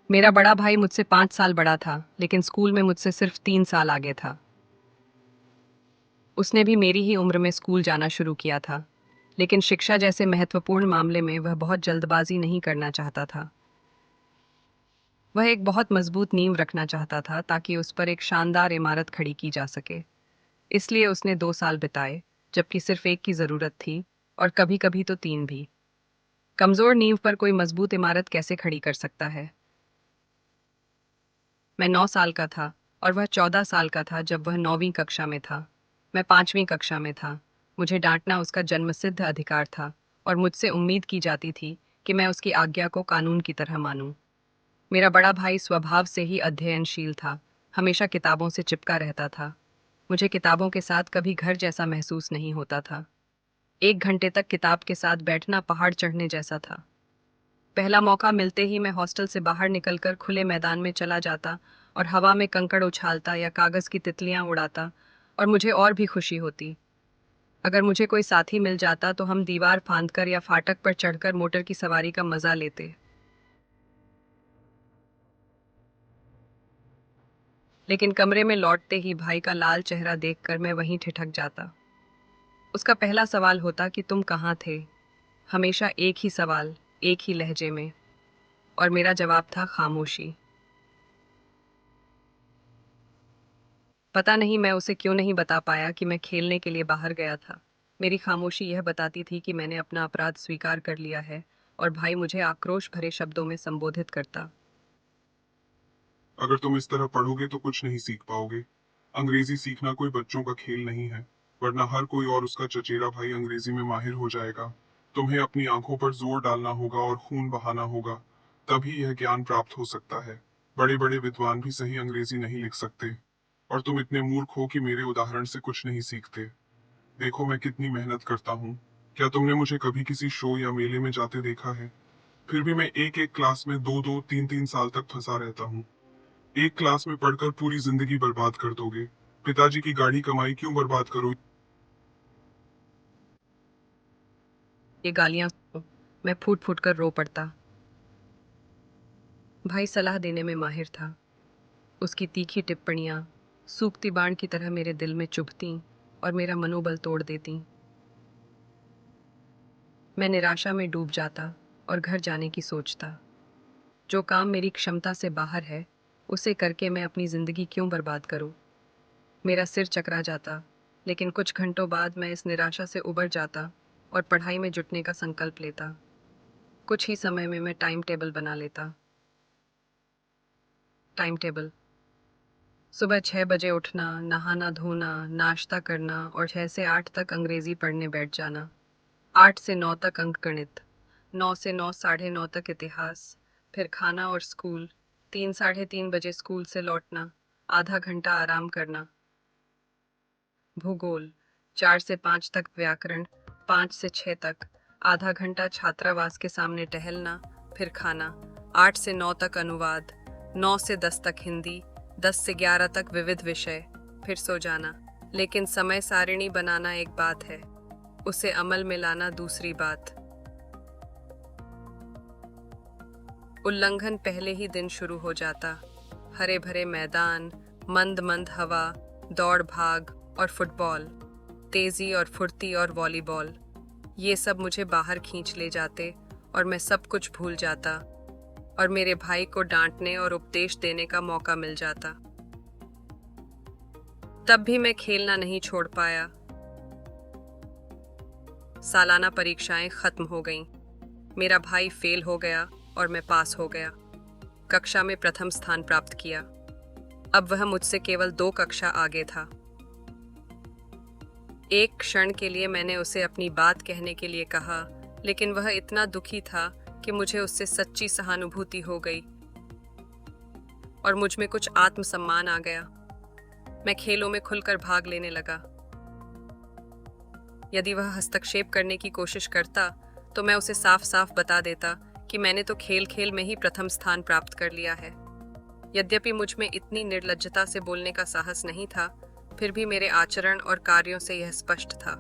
मेरा बड़ा भाई मुझसे 5 साल बड़ा था, लेकिन स्कूल में मुझसे सिर्फ 3 साल आगे था। उसने भी मेरी ही उम्र में स्कूल जाना शुरू किया था, लेकिन शिक्षा जैसे महत्वपूर्ण मामले में वह बहुत जल्दबाजी नहीं करना चाहता था। वह एक बहुत मजबूत नींव रखना चाहता था ताकि उस पर एक शानदार इमारत खड़ी की जा सके। इसलिए उसने 2 साल बिताए, जबकि सिर्फ एक की ज़रूरत थी, और कभी कभी तो तीन भी। कमज़ोर नींव पर कोई मजबूत इमारत कैसे खड़ी कर सकता है? मैं 9 साल का था और वह 14 साल का था जब वह 9वीं कक्षा में था। मैं 5वीं कक्षा में था। मुझे डांटना उसका जन्मसिद्ध अधिकार था, और मुझसे उम्मीद की जाती थी कि मैं उसकी आज्ञा को कानून की तरह मानूं। मेरा बड़ा भाई स्वभाव से ही अध्ययनशील था, हमेशा किताबों से चिपका रहता था। मुझे किताबों के साथ कभी घर जैसा महसूस नहीं होता था। 1 घंटे तक किताब के साथ बैठना पहाड़ चढ़ने जैसा था। पहला मौका मिलते ही मैं हॉस्टल से बाहर निकलकर खुले मैदान में चला जाता और हवा में कंकड़ उछालता या कागज़ की तितलियां उड़ाता, और मुझे और भी खुशी होती। अगर मुझे कोई साथी मिल जाता तो हम दीवार फांदकर या फाटक पर चढ़कर मोटर की सवारी का मजा लेते। लेकिन कमरे में लौटते ही भाई का लाल चेहरा देखकर मैं वहीं ठिठक जाता। उसका पहला सवाल होता कि तुम कहाँ थे। हमेशा एक ही सवाल, एक ही लहजे में। और मेरा जवाब था खामोशी। पता नहीं मैं उसे क्यों नहीं बता पाया कि मैं खेलने के लिए बाहर गया था। मेरी खामोशी यह बताती थी कि मैंने अपना अपराध स्वीकार कर लिया है, और भाई मुझे आक्रोश भरे शब्दों में संबोधित करता। अगर तुम इस तरह पढ़ोगे तो कुछ नहीं सीख पाओगे। अंग्रेजी सीखना कोई बच्चों का खेल नहीं है, वरना हर कोई और उसका चचेरा भाई अंग्रेजी में माहिर हो जाएगा। तुम्हें अपनी आंखों पर जोर डालना होगा और खून बहाना होगा, तभी यह ज्ञान प्राप्त हो सकता है। बड़े बड़े विद्वान भी सही अंग्रेजी नहीं लिख सकते, और तुम इतने मूर्ख हो कि मेरे उदाहरण से कुछ नहीं सीखते। देखो मैं कितनी मेहनत करता हूँ। क्या तुमने मुझे कभी किसी शो या मेले में जाते देखा है? फिर भी मैं एक एक क्लास में दो दो तीन तीन साल तक फंसा रहता हूँ। एक क्लास में पढ़कर पूरी जिंदगी बर्बाद कर दोगे। पिताजी की गाढ़ी कमाई क्यों बर्बाद करो? ये गालियां मैं फूट फूट कर रो पड़ता। भाई सलाह देने में माहिर था। उसकी तीखी टिप्पणियां सूखती बाण की तरह मेरे दिल में चुभतीं और मेरा मनोबल तोड़ देतीं। मैं निराशा में डूब जाता और घर जाने की सोचता। जो काम मेरी क्षमता से बाहर है, उसे करके मैं अपनी जिंदगी क्यों बर्बाद करूं? मेरा सिर चकरा जाता, लेकिन कुछ घंटों बाद मैं इस निराशा से उबर जाता और पढ़ाई में जुटने का संकल्प लेता। कुछ ही समय में मैं टाइम टेबल बना लेता। टाइम टेबल: सुबह 6 बजे उठना, नहाना धोना, नाश्ता करना और 6 से 8 तक अंग्रेजी पढ़ने बैठ जाना। 8 से 9 तक अंक गणित, 9 से 9 साढ़े 9 तक इतिहास, फिर खाना और स्कूल। 3 साढ़े 3 बजे स्कूल से लौटना, आधा घंटा आराम करना। भूगोल: 4 से 5 तक व्याकरण, 5 से 6 तक आधा घंटा छात्रावास के सामने टहलना, फिर खाना। 8 से 9 तक अनुवाद, 9 से 10 तक हिंदी, 10 से 11 तक विविध विषय, फिर सो जाना। लेकिन समय सारिणी बनाना एक बात है, उसे अमल में लाना दूसरी बात। उल्लंघन पहले ही दिन शुरू हो जाता। हरे भरे मैदान, मंद मंद हवा, दौड़ भाग और फुटबॉल, तेजी और फुर्ती और वॉलीबॉल, ये सब मुझे बाहर खींच ले जाते और मैं सब कुछ भूल जाता, और मेरे भाई को डांटने और उपदेश देने का मौका मिल जाता। तब भी मैं खेलना नहीं छोड़ पाया। सालाना परीक्षाएं खत्म हो गईं। मेरा भाई फेल हो गया और मैं पास हो गया। कक्षा में प्रथम स्थान प्राप्त किया। अब वह मुझसे केवल 2 कक्षा आगे था। एक क्षण के लिए मैंने उसे अपनी बात कहने के लिए कहा, लेकिन वह इतना दुखी था कि मुझे उससे सच्ची सहानुभूति हो गई और मुझ में कुछ आत्मसम्मान आ गया। मैं खेलों में खुलकर भाग लेने लगा। यदि वह हस्तक्षेप करने की कोशिश करता तो मैं उसे साफ साफ बता देता कि मैंने तो खेल खेल में ही प्रथम स्थान प्राप्त कर लिया है। यद्यपि मुझ में इतनी निर्लज्जता से बोलने का साहस नहीं था, फिर भी मेरे आचरण और कार्यों से यह स्पष्ट था।